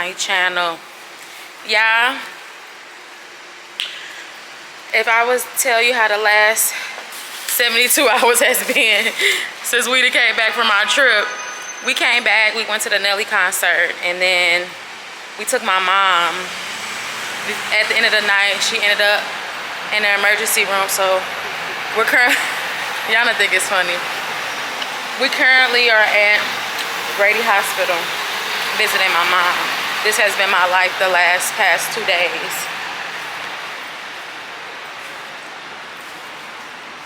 my channel. Yeah, if I was to tell you how the last 72 hours has been since we came back from our trip. We came back, we went to the Nelly concert, and then we took my mom. At the end of the night, she ended up in the emergency room, so we're y'all don't think it's funny. We currently are at Grady Hospital visiting my mom. This has been my life the past 2 days.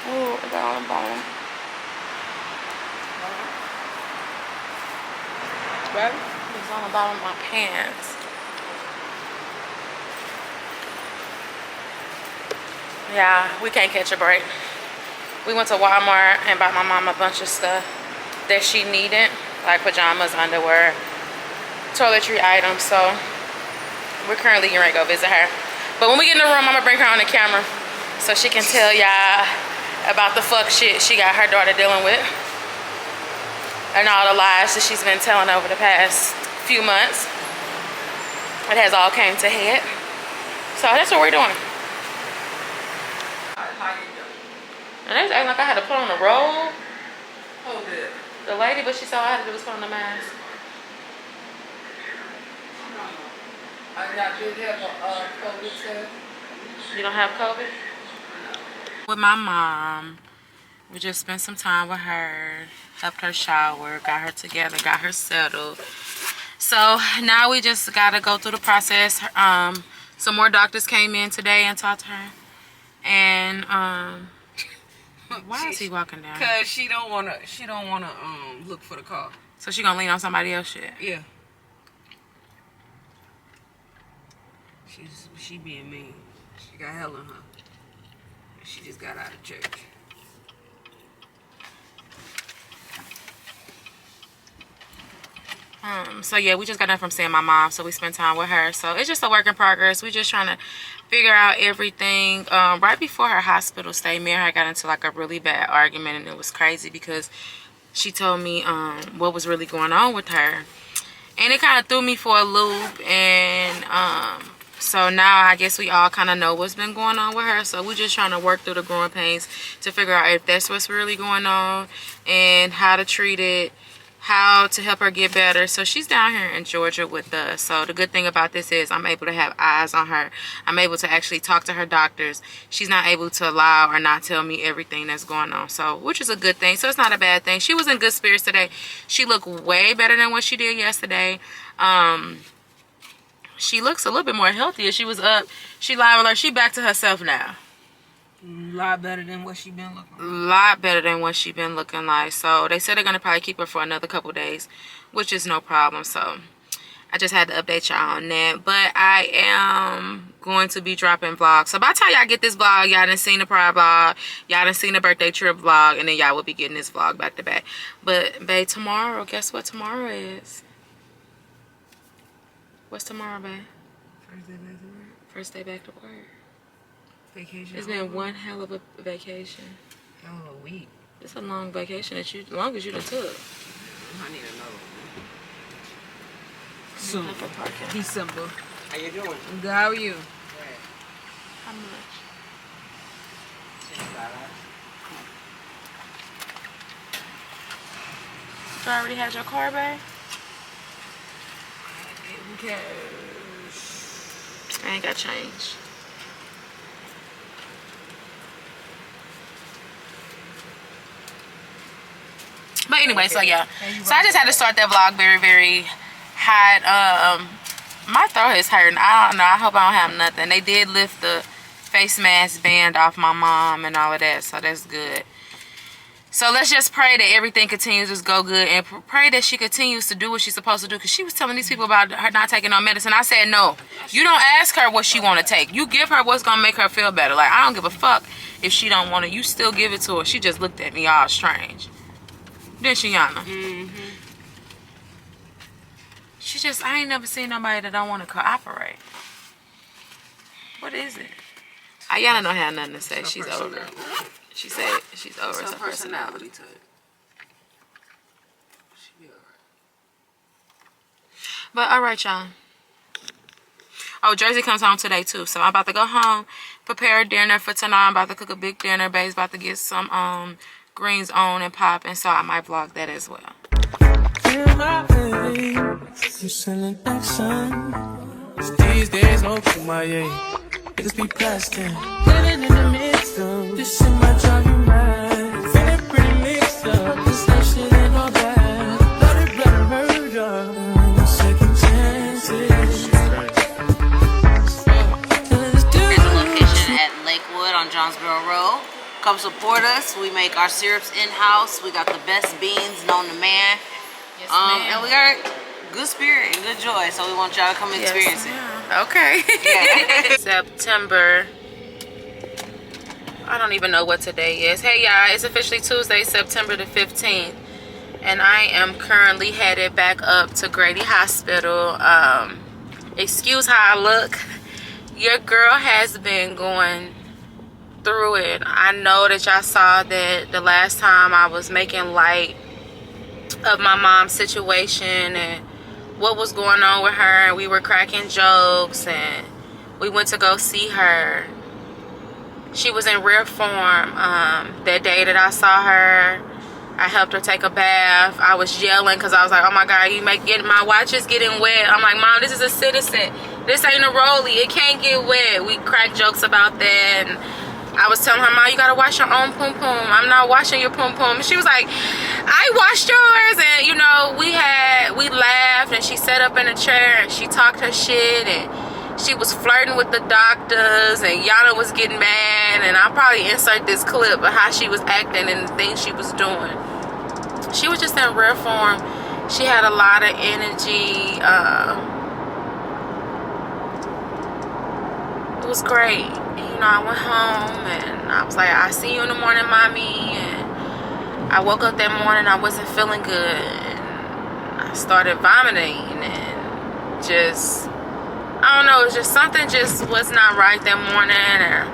Oh, I got on the bottom. Right? It's on the bottom of my pants. Yeah, we can't catch a break. We went to Walmart and bought my mom a bunch of stuff that she needed, like pajamas, underwear, toiletry items. So we're currently getting ready to go visit her. But when we get in the room, I'm gonna bring her on the camera so she can tell y'all about the fuck shit she got her daughter dealing with and all the lies that she's been telling over the past few months. It has all came to head. So that's what we're doing. And they was acting like I had to put on a robe. Oh, good. The lady, but she saw I had to do was put on the mask. I did have a COVID test. You don't have COVID? No. With my mom, we just spent some time with her, helped her shower, got her together, got her settled. So now we just gotta go through the process. Some more doctors came in today and talked to her. And why is he walking down? Cause she don't wanna look for the car. So she gonna lean on somebody else shit? Yeah. She being mean. She got hell in her. She just got out of church. So yeah, we just got done from seeing my mom, so we spent time with her. So it's just a work in progress. We just trying to figure out everything. Right before her hospital stay, me and her got into like a really bad argument, and it was crazy because she told me what was really going on with her, and it kind of threw me for a loop. And so now I guess we all kind of know what's been going on with her. So we're just trying to work through the growing pains to figure out if that's what's really going on and how to treat it, how to help her get better. So she's down here in Georgia with us. So the good thing about this is I'm able to have eyes on her. I'm able to actually talk to her doctors. She's not able to lie or not tell me everything that's going on, so which is a good thing. So it's not a bad thing. She was in good spirits today. She looked way better than what she did yesterday. She looks a little bit more healthier. She was up. She live alert. She back to herself now. A lot better than what she been looking like. A lot better than what she been looking like. So they said they're gonna probably keep her for another couple days, which is no problem. So I just had to update y'all on that. But I am going to be dropping vlogs. So by the time y'all get this vlog, y'all done seen the prior vlog, y'all done seen the birthday trip vlog, and then y'all will be getting this vlog back to back. But babe, tomorrow, guess what tomorrow is? What's tomorrow, babe? First day back to work. First day back to work. Vacation. It's been one hell of a vacation. Hell of a week. It's a long vacation that long as you done took. I need to know. Soon. December. How you doing? Good, how are you? How much? You already had your car, babe? Okay. I ain't got change. But anyway, so yeah. So I just had to start that vlog very, very hot. My throat is hurting. I don't know. I hope I don't have nothing. They did lift the face mask band off my mom and all of that, so that's good. So let's just pray that everything continues to go good and pray that she continues to do what she's supposed to do, because she was telling these people about her not taking no medicine. I said, no, you don't ask her what she want to take. You give her what's going to make her feel better. Like, I don't give a fuck if she don't want it. You still give it to her. She just looked at me all strange. Didn't she, Yana? Mm-hmm. She just, I ain't never seen nobody that don't want to cooperate. What is it? Yana don't have nothing to say. She's over it. She said she's over It's her her personality to it. She be alright. But all right, y'all. Oh, Jersey comes home today too. So I'm about to go home, prepare dinner for tonight. I'm about to cook a big dinner. Babe's about to get some greens on and popping. So I might vlog that as well. These days, no Kumaye. Niggas be blasting. Living in the midst of this shit might drive you mad. Feeling pretty mixed up. This life shit ain't all bad. Bloody, bloody murder. No second chances. There's a location at Lakewood on Jonesboro Road. Come support us. We make our syrups in-house. We got the best beans known to man. Yes, And we got good spirit and good joy. So we want y'all to come experience it. Okay. Yeah. September. I don't even know what today is. Hey y'all, it's officially Tuesday, September the 15th. And I am currently headed back up to Grady Hospital. Excuse how I look. Your girl has been going through it. I know that y'all saw that the last time I was making light of my mom's situation and what was going on with her, and we were cracking jokes, and we went to go see her. She was in rare form. That day that I saw her, I helped her take a bath. I was yelling because I was like, oh my God, my watch is getting wet. I'm like, Mom, this is a Citizen. This ain't a rollie. It can't get wet. We cracked jokes about that. And I was telling her, Mom, you gotta wash your own pum pum. I'm not washing your pum pum. She was like, I washed yours. And you know, we laughed, and she sat up in a chair and she talked her shit, and she was flirting with the doctors, and Yana was getting mad. And I'll probably insert this clip of how she was acting and the things she was doing. She was just in rare form. She had a lot of energy. It was great. You know, I went home and I was like, I see you in the morning, Mommy. And I woke up that morning, I wasn't feeling good. And I started vomiting and just, I don't know, it was just something just was not right that morning. And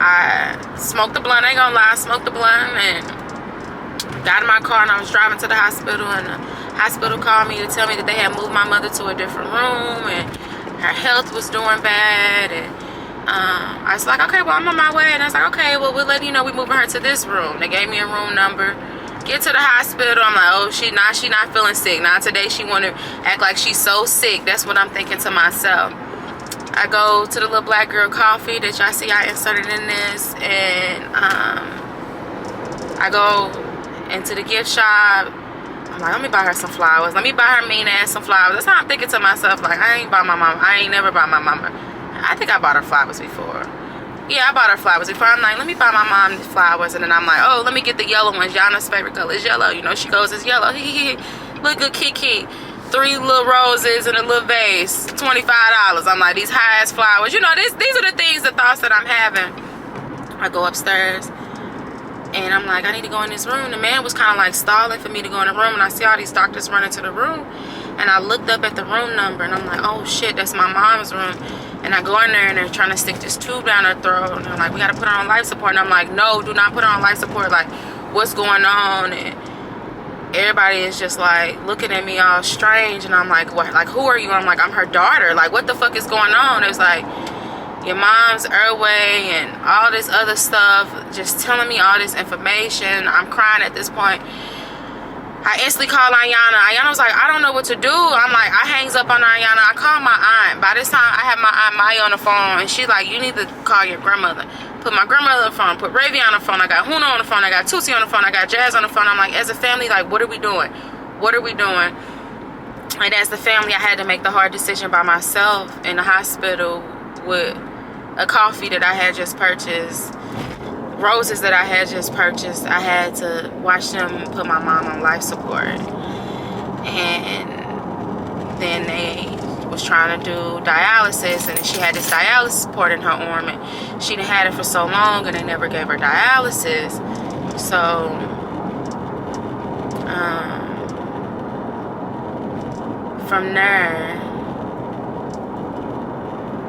I smoked the blunt, I ain't gonna lie, I smoked the blunt and got in my car, and I was driving to the hospital, and the hospital called me to tell me that they had moved my mother to a different room and her health was doing bad. And I was like, okay, well, I'm on my way. And I was like, okay, well, we'll let you know we're moving her to this room. They gave me a room number. Get to the hospital. I'm like, oh, she not feeling sick. Now today she want to act like she's so sick. That's what I'm thinking to myself. I go to the little black girl coffee that y'all see I inserted in this. And I go into the gift shop. I'm like, let me buy her some flowers. Let me buy her mean ass some flowers. That's how I'm thinking to myself. Like, I ain't bought my mama. I ain't never bought my mama. I think I bought her flowers before. Yeah, I bought her flowers before. I'm like, let me buy my mom flowers. And then I'm like, oh, let me get the yellow ones. Yana's favorite color is yellow. You know, she goes, it's yellow. Look good, Kiki. 3 little roses in a little vase. $25. I'm like, these high-ass flowers. You know, these are the things, the thoughts that I'm having. I go upstairs. And I'm like, I need to go in this room. The man was kind of like stalling for me to go in the room. And I see all these doctors running to the room. And I looked up at the room number. And I'm like, oh, shit, that's my mom's room. And I go in there, and they're trying to stick this tube down her throat. And they're like, we got to put her on life support. And I'm like, no, do not put her on life support. Like, what's going on? And everybody is just, like, looking at me all strange. And I'm like, what? Like, who are you? I'm like, I'm her daughter. Like, what the fuck is going on? It's like, your mom's airway and all this other stuff, just telling me all this information. I'm crying at this point. I instantly called Ayana. Ayana was like, I don't know what to do. I'm like, I hangs up on Ayana. I call my aunt. By this time, I have my aunt Maya on the phone, and she's like, you need to call your grandmother. Put my grandmother on the phone. Put Ravi on the phone. I got Huna on the phone. I got Tusi on the phone. I got Jazz on the phone. I'm like, as a family, like, what are we doing? What are we doing? And as the family, I had to make the hard decision by myself in the hospital with a coffee that I had just purchased, roses that I had just purchased. I had to watch them put my mom on life support. And then they was trying to do dialysis, and she had this dialysis port in her arm, and she done had it for so long, and they never gave her dialysis. So from there,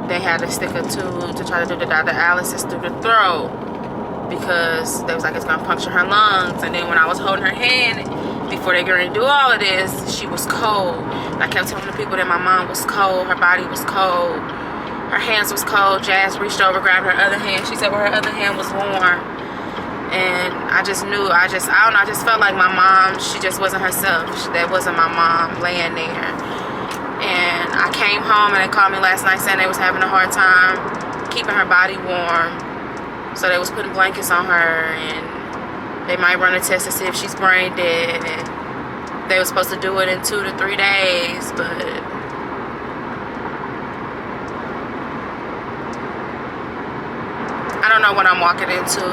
they had to stick a tube to try to do the dialysis through the throat, because they was like, it's gonna puncture her lungs. And then when I was holding her hand before they were gonna do all of this, she was cold. And I kept telling the people that my mom was cold, her body was cold. her hands was cold. Jazz reached over, grabbed her other hand. She said her other hand was warm. And I just knew, I don't know, I just felt like my mom, she just wasn't herself. That wasn't my mom laying there. And I came home and they called me last night saying they was having a hard time keeping her body warm. So they was putting blankets on her, and they might run a test to see if she's brain dead. And they were supposed to do it in 2 to 3 days, but I don't know what I'm walking into.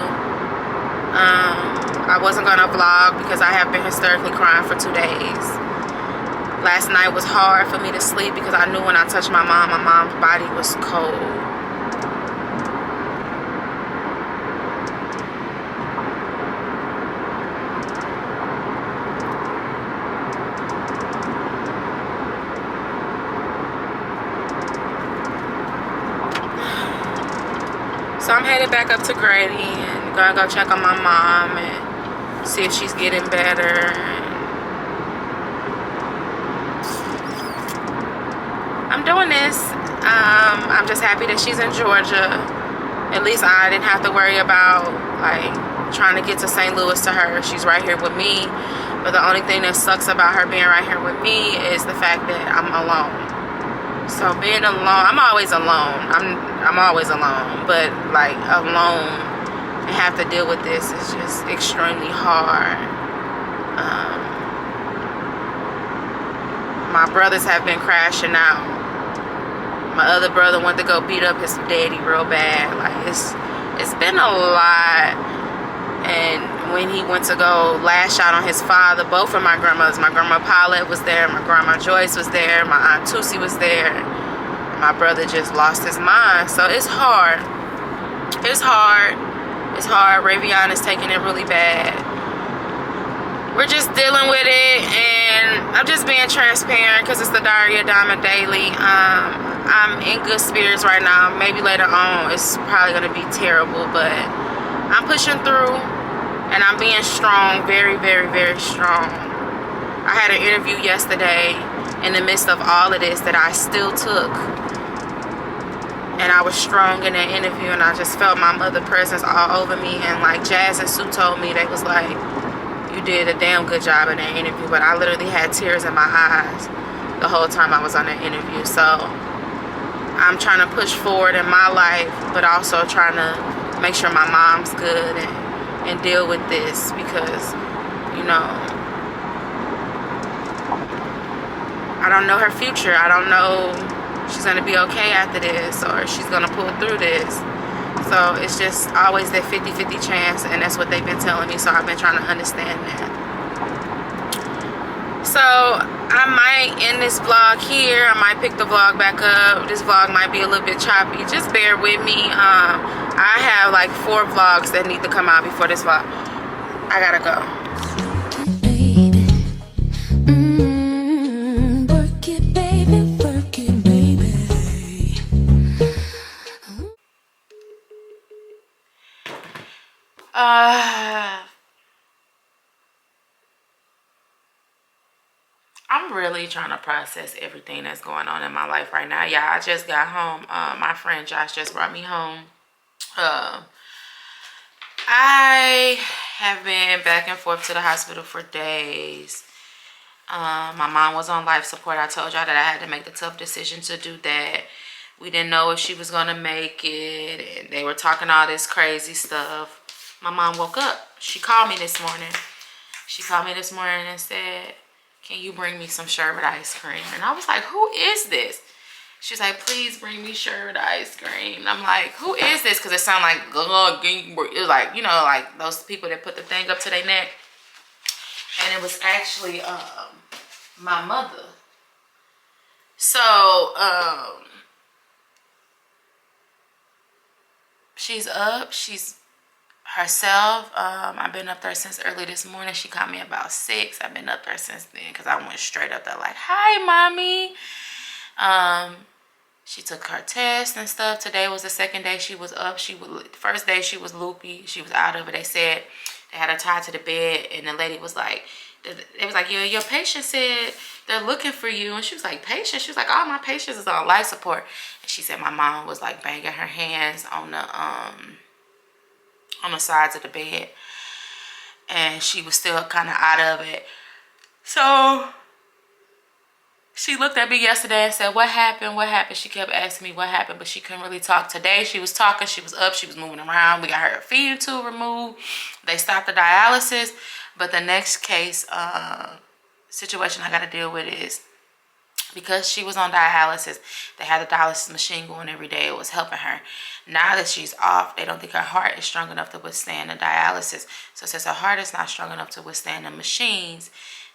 I wasn't gonna vlog because I have been hysterically crying for 2 days. Last night was hard for me to sleep because I knew when I touched my mom's body was cold. So I'm headed back up to Grady and gonna go check on my mom and see if she's getting better. I'm doing this. I'm just happy that she's in Georgia. At least I didn't have to worry about like trying to get to St. Louis to her. She's right here with me. But the only thing that sucks about her being right here with me is the fact that I'm alone. So being alone, I'm always alone. I'm always alone, but like alone and have to deal with this is just extremely hard. My brothers have been crashing out. My other brother went to go beat up his daddy real bad. Like it's been a lot. And when he went to go lash out on his father, both of my grandmothers, my grandma Paulette was there, my grandma Joyce was there, my aunt Tusi was there. My brother just lost his mind. So it's hard. It's hard. It's hard. Ravion is taking it really bad. We're just dealing with it, and I'm just being transparent because it's the Diary of Diamond Daily. I'm in good spirits right now. Maybe later on it's probably going to be terrible, but I'm pushing through, and I'm being strong. Very, very, very strong. I had an interview yesterday in the midst of all of this that I still took. And I was strong in that interview, and I just felt my mother presence all over me. And like Jazz and Sue told me, they was like, you did a damn good job in that interview. But I literally had tears in my eyes the whole time I was on that interview. So I'm trying to push forward in my life, but also trying to make sure my mom's good and deal with this because, you know, I don't know her future. I don't know she's gonna be okay after this or she's gonna pull through this. So it's just always that 50-50 chance, and that's what they've been telling me. So I've been trying to understand that. So I might end this vlog here. I might pick the vlog back up. This vlog might be a little bit choppy. Just bear with me. I have like 4 vlogs that need to come out before this vlog. I gotta go. I'm really trying to process everything that's going on in my life right now. Yeah, I just got home. My friend Josh just brought me home. I have been back and forth to the hospital for days. My mom was on life support. I told y'all that I had to make the tough decision to do that. We didn't know if she was going to make it. And they were talking all this crazy stuff. My mom woke up. She called me this morning. She called me this morning and said, can you bring me some sherbet ice cream? And I was like, who is this? She's like, please bring me sherbet ice cream. And I'm like, who is this? Because it sounded like, it was like, you know, like those people that put the thing up to their neck. And it was actually my mother. So, she's up. She's herself. I've been up there since early this morning. She called me about 6. I've been up there since then because I went straight up there like, hi, mommy. She took her test and stuff. Today was the second day she was up. First day she was loopy. She was out of it. They said they had her tied to the bed, and the lady was like, it was like, your patient said they're looking for you. And she was like, patient? She was like, all my patients is on life support. And she said my mom was like banging her hands on the sides of the bed. And she was still kind of out of it. So she looked at me yesterday and said, what happened? What happened? She kept asking me what happened, but she couldn't really talk. Today she was talking. She was up. She was moving around. We got her feeding tube removed. They stopped the dialysis. But the next case situation I got to deal with is because she was on dialysis, they had the dialysis machine going every day. It was helping her. Now that she's off, they don't think her heart is strong enough to withstand the dialysis. So since her heart is not strong enough to withstand the machines,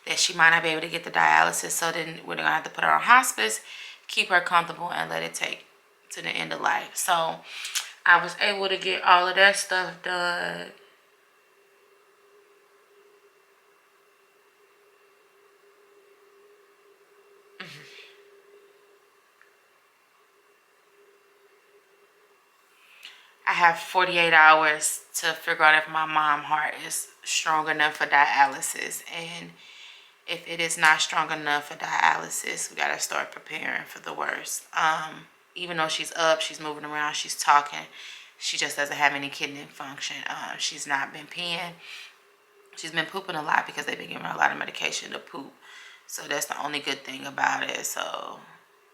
that she might not be able to get the dialysis. So then we're going to have to put her on hospice, keep her comfortable, and let it take to the end of life. So I was able to get all of that stuff done. I have 48 hours to figure out if my mom's heart is strong enough for dialysis. And if it is not strong enough for dialysis, we got to start preparing for the worst. Even though she's up, she's moving around, she's talking, she just doesn't have any kidney function. She's not been peeing. She's been pooping a lot because they've been giving her a lot of medication to poop. So that's the only good thing about it. So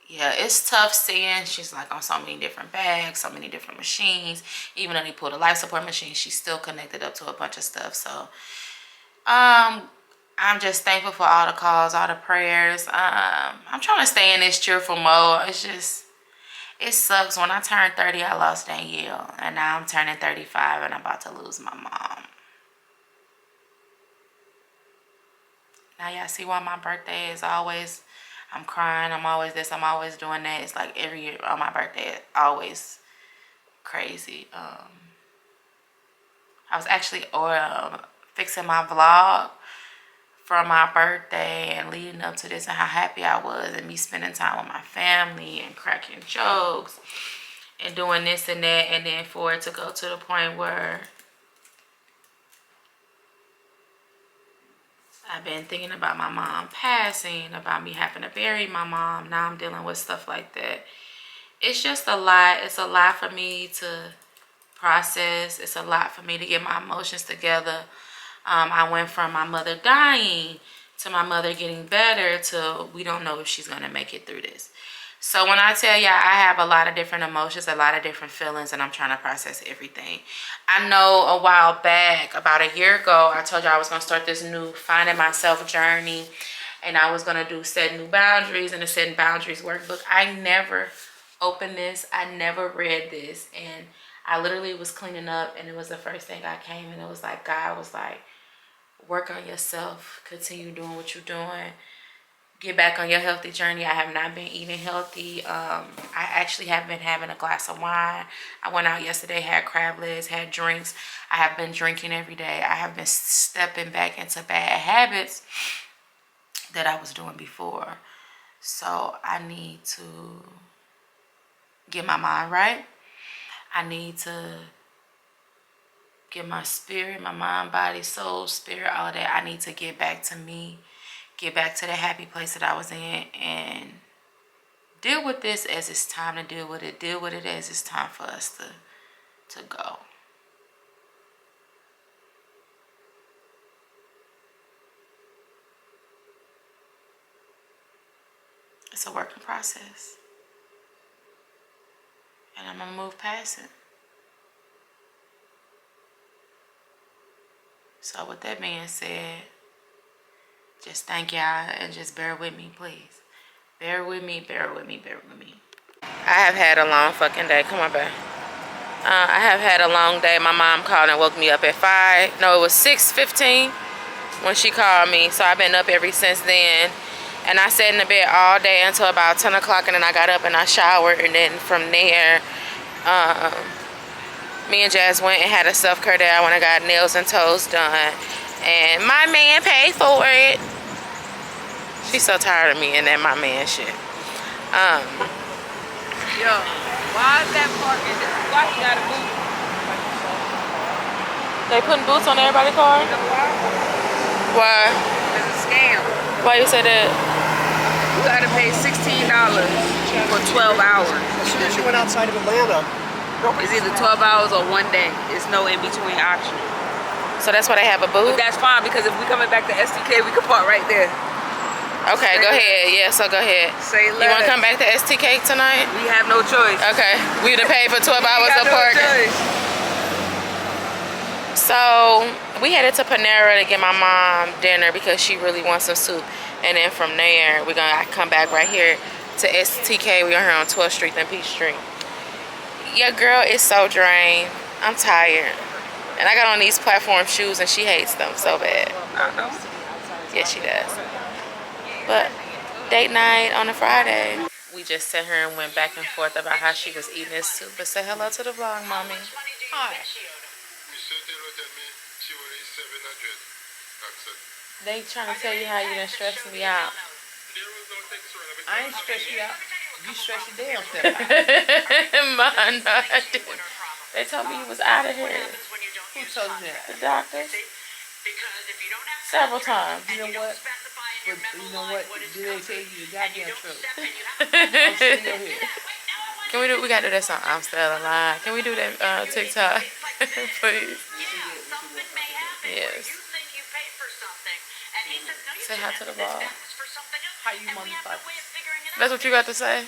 yeah, it's tough seeing. She's like on so many different bags, so many different machines. Even though they pulled a life support machine, she's still connected up to a bunch of stuff. So I'm just thankful for all the calls, all the prayers. I'm trying to stay in this cheerful mode. It's just, it sucks. When I turned 30, I lost Danielle. And now I'm turning 35 and I'm about to lose my mom. Now y'all see why my birthday is always, I'm crying, I'm always this, I'm always doing that. It's like every year on my birthday, it's always crazy. I was actually fixing my vlog for my birthday and leading up to this and how happy I was and me spending time with my family and cracking jokes and doing this and that, and then for it to go to the point where I've been thinking about my mom passing, about me having to bury my mom. Now I'm dealing with stuff like that. It's just a lot. It's a lot for me to process. It's a lot for me to get my emotions together. I went from my mother dying to my mother getting better to we don't know if she's going to make it through this. So when I tell y'all, I have a lot of different emotions, a lot of different feelings, and I'm trying to process everything. I know a while back, about a year ago, I told y'all I was going to start this new finding myself journey, and I was going to do set new boundaries and a setting boundaries workbook. I never opened this. I never read this, and I literally was cleaning up, and it was the first thing I came, and it was like God was like, work on yourself, continue doing what you're doing. Get back on your healthy journey. I have not been eating healthy. I actually have been having a glass of wine. I went out yesterday, had crab legs, had drinks. I have been drinking every day. I have been stepping back into bad habits that I was doing before. So I need to get my mind right. I need to get my spirit, my mind, body, soul, spirit, all of that. I need to get back to me. Get back to the happy place that I was in and deal with this as it's time to deal with it. Deal with it as it's time for us to go. It's a working process. And I'm going to move past it. So with that being said, just thank y'all and just bear with me, please. Bear with me, bear with me, bear with me. I have had a long fucking day. Come on, babe. I have had a long day. My mom called and woke me up at 5. No, it was 6:15 when she called me. So I've been up ever since then. And I sat in the bed all day until about 10 o'clock. And then I got up and I showered. And then from there, me and Jazz went and had a self-care day. I went and got nails and toes done. And my man paid for it. She's so tired of me and that my man shit. Yo, why is that parking? Why you got a boot? They putting boots on everybody's car? Why? Why you say that? You gotta pay $16 for 12 hours. As soon as you went outside of Atlanta, It's either 12 hours or 1 day. It's no in between option. So that's why they have a But booth? that's fine because if we coming back to STK, we can park right there. Okay, go ahead. Yeah, so go ahead. Say You want to less. come back to STK tonight? We have no choice. Okay. We done paid for 12 We hours got of no parking. choice. So we headed to Panera to get my mom dinner because she really wants some soup. And then from there, we're gonna come back right here to STK. We're here on 12th Street and Peachtree. Your girl is so drained. I'm tired. And I got on these platform shoes and she hates them so bad. Yeah, she does. But date night on a Friday. We just sat here and went back and forth about how she was eating this soup. But say hello to the vlog, mommy. Hi. They trying to tell you how you done stressed me out. I ain't stress you out. You stress your damn self out. Man, no, I didn't. They told me you was out of here. Who told you that? The doctors. Several times. You know what? But you know what? Do they tell you the goddamn truth? I'm still here. Can we do? We gotta do that song. I'm still alive. Can we do that TikTok, please? Yes. Say hi to the ball. How you motherfuckers? That's what you got to say.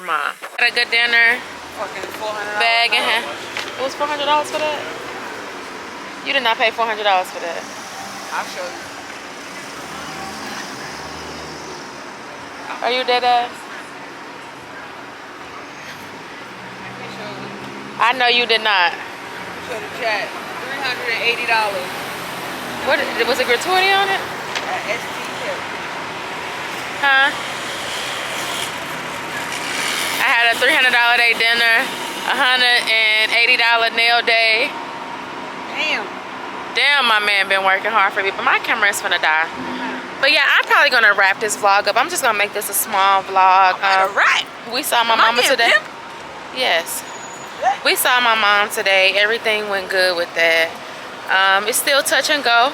Mom. Got a good dinner. Fucking $400. Bag in hand. It was $400 for that. You did not pay $400 for that. I'll show you. Are you dead ass? I know you did not. Show the chat. $380 What was it gratuity on it? at STK. Huh? I had a $300 day dinner, $180 nail day. Damn. Damn, my man been working hard for me, but my camera is finna die. But yeah, I'm probably gonna wrap this vlog up. I'm just gonna make this a small vlog. Right. We saw my mama today. Yes. We saw my mom today. Everything went good with that. It's still touch and go.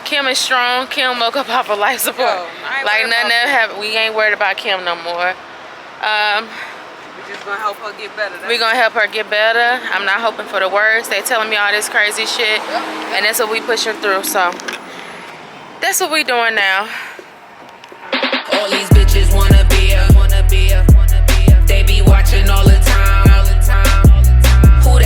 Kim is strong. Kim woke up off of life support. Yo, I ain't like worried nothing about ever happened. We ain't worried about Kim no more. We're just gonna help her get better. We're gonna help her get better. I'm not hoping for the worst. They telling me all this crazy shit, and that's what we pushing through. So that's what we doing now. All these bitches wanna